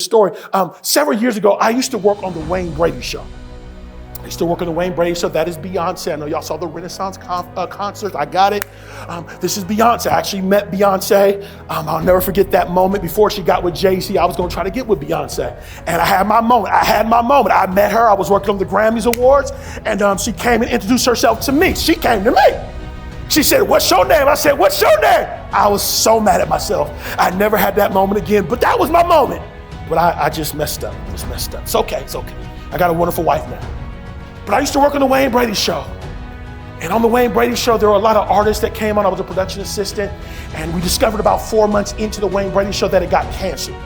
story. Several years ago, I used to work on the Wayne Brady show. I used to work on the Wayne Brady show. That is Beyonce. I know y'all saw the Renaissance concert. I got it. This is Beyonce. I actually met Beyonce. I'll never forget that moment before she got with Jay-Z. I was going to try to get with Beyonce. And I had my moment. I met her. I was working on the Grammys Awards. And she came and introduced herself to me. She came to me. She said, "What's your name?" I said, "What's your name?" I was so mad at myself. I never had that moment again, but that was my moment. But I just messed up. It's okay. I got a wonderful wife now. But I used to work on the Wayne Brady show. And on the Wayne Brady show, there were a lot of artists that came on. I was a production assistant. And we discovered about 4 months into the Wayne Brady show that it got canceled.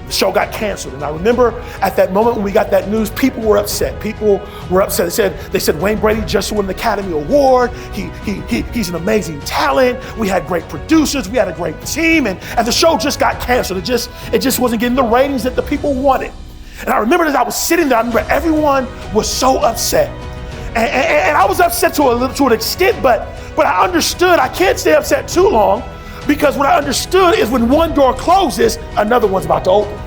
The show got canceled. And I remember at that moment when we got that news, people were upset. They said Wayne Brady just won an Academy Award. He's an amazing talent. We had great producers. We had a great team. And the show just got canceled. It just wasn't getting the ratings that the people wanted. And I remember as I was sitting there, I remember everyone was so upset. And I was upset to an extent, but I understood I can't stay upset too long, because what I understood is when one door closes, another one's about to open.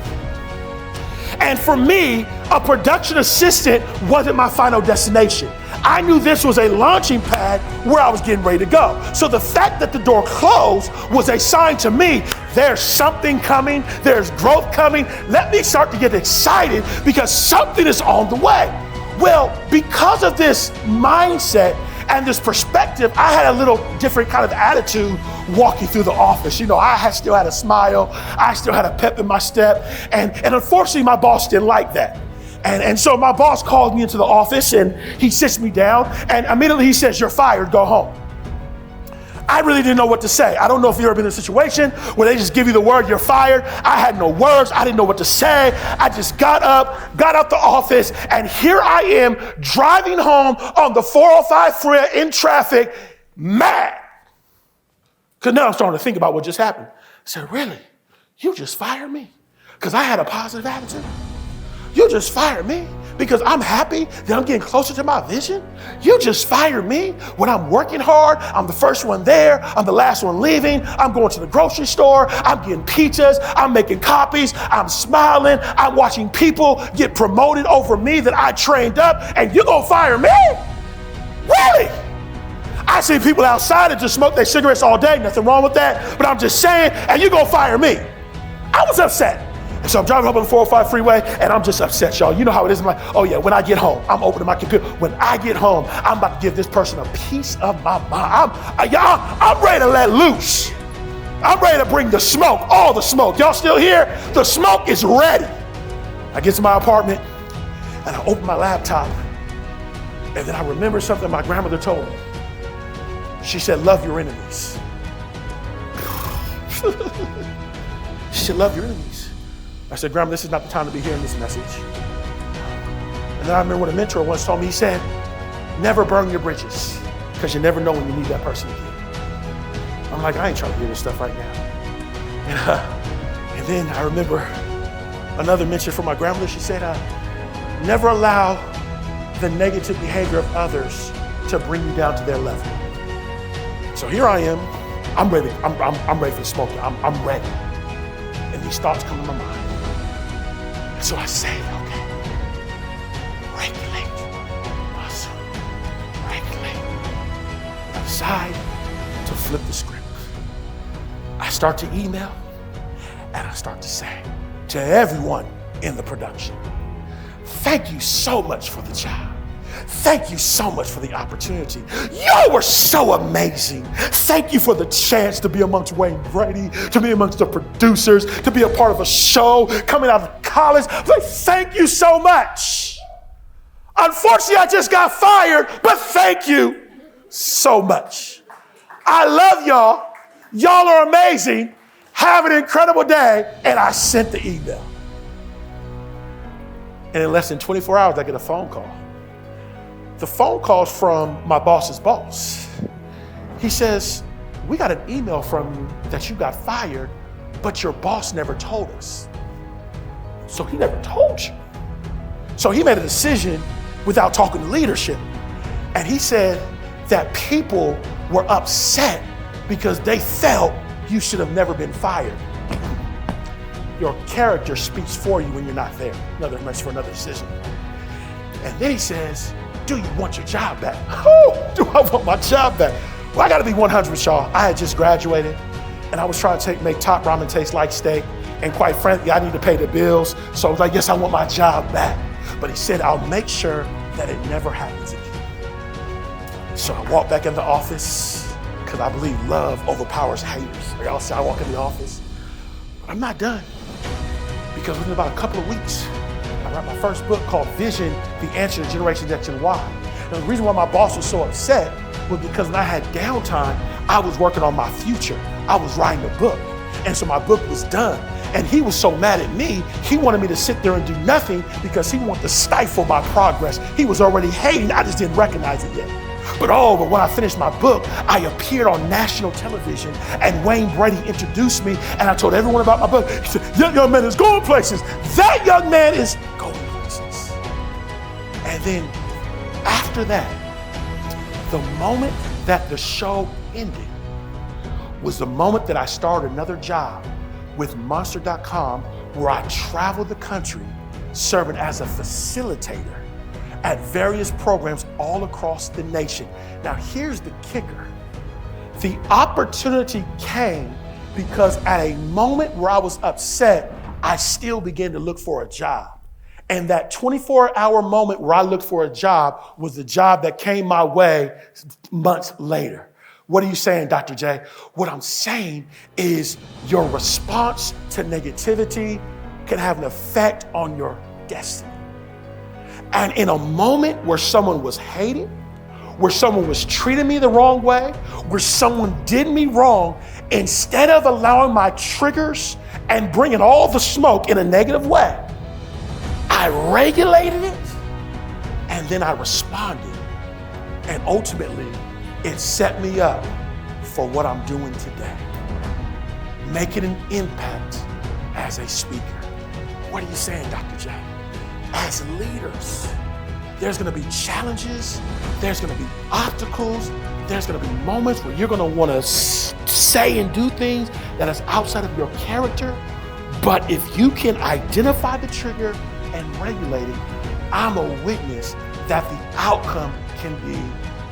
And for me, a production assistant wasn't my final destination. I knew this was a launching pad where I was getting ready to go. So the fact that the door closed was a sign to me, there's something coming, there's growth coming. Let me start to get excited because something is on the way. Well, because of this mindset and this perspective, I had a little different kind of attitude walking through the office. I still had a smile. I still had a pep in my step. And unfortunately, my boss didn't like that. And so my boss called me into the office and he sits me down and immediately he says, "You're fired, go home." I really didn't know what to say. I don't know if you've ever been in a situation where they just give you the word, "You're fired." I had no words. I didn't know what to say. I just got out the office, and here I am driving home on the 405 freeway in traffic, mad. Because now I'm starting to think about what just happened. I said, "Really? You just fired me?" Because I had a positive attitude. You just fired me because I'm happy that I'm getting closer to my vision? You just fired me when I'm working hard, I'm the first one there, I'm the last one leaving, I'm going to the grocery store, I'm getting pizzas, I'm making copies, I'm smiling, I'm watching people get promoted over me that I trained up, and you're gonna fire me? Really? I see people outside that just smoke their cigarettes all day, nothing wrong with that, but I'm just saying, and you're gonna fire me? I was upset. And so I'm driving up on the 405 freeway and I'm just upset, y'all. You know how it is. I'm like, oh yeah, when I get home, I'm opening my computer. When I get home, I'm about to give this person a piece of my mind. I'm ready to let loose. I'm ready to bring the smoke, all the smoke. Y'all still here? The smoke is ready. I get to my apartment and I open my laptop, and then I remember something my grandmother told me. She said, "Love your enemies." She said, "Love your enemies." I said, "Grandma, this is not the time to be hearing this message." And then I remember what a mentor once told me. He said, "Never burn your bridges, because you never know when you need that person again." I'm like, I ain't trying to hear this stuff right now. And then I remember another mention from my grandmother. She said, "Never allow the negative behavior of others to bring you down to their level." So here I am. I'm ready. I'm ready for the smoke. I'm ready. And these thoughts come to my mind. So I say, okay, regulate, muscle, regulate. I decide to flip the script. I start to email and I start to say to everyone in the production, "Thank you so much for the job. Thank you so much for the opportunity. Y'all were so amazing. Thank you for the chance to be amongst Wayne Brady, to be amongst the producers, to be a part of a show coming out of college. Like, thank you so much. Unfortunately, I just got fired, but thank you so much. I love y'all. Y'all are amazing. Have an incredible day." And I sent the email. And in less than 24 hours, I get a phone call. The phone call's from my boss's boss. He says, "We got an email from you that you got fired, but your boss never told us." So he never told you. So he made a decision without talking to leadership. And he said that people were upset because they felt you should have never been fired. your character speaks for you when you're not there. Another message for another decision. And then he says, do you want your job back? Oh, do I want my job back? Well, I gotta be 100 with y'all. I had just graduated and I was trying to make top ramen taste like steak. And quite frankly, I need to pay the bills. So I was like, yes, I want my job back. But he said, I'll make sure that it never happens again. So I walked back in the office because I believe love overpowers haters. Y'all see, I walk in the office, but I'm not done. Because within about a couple of weeks, I wrote my first book called Vision, The Answer to Generation X and Y. And the reason why my boss was so upset was because when I had downtime, I was working on my future. I was writing a book. And so my book was done. And he was so mad at me, he wanted me to sit there and do nothing because he wanted to stifle my progress. He was already hating, I just didn't recognize it yet. But when I finished my book, I appeared on national television and Wayne Brady introduced me and I told everyone about my book. He said, that young man is going places. That young man is going places. And then after that, the moment that the show ended was the moment that I started another job with Monster.com, where I traveled the country serving as a facilitator at various programs all across the nation. Now, here's the kicker. The opportunity came because at a moment where I was upset, I still began to look for a job. And that 24-hour moment where I looked for a job was the job that came my way months later. What are you saying, Dr. J? What I'm saying is your response to negativity can have an effect on your destiny. And in a moment where someone was hating, where someone was treating me the wrong way, where someone did me wrong, instead of allowing my triggers and bringing all the smoke in a negative way, I regulated it and then I responded. And ultimately, it set me up for what I'm doing today. Making an impact as a speaker. What are you saying, Dr. J? As leaders, there's gonna be challenges, there's gonna be obstacles, there's gonna be moments where you're gonna wanna say and do things that is outside of your character. But if you can identify the trigger and regulate it, I'm a witness that the outcome can be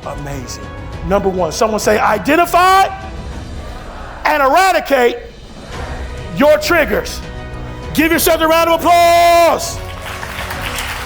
amazing. Number one, someone say identify and eradicate your triggers. Give yourself a round of applause.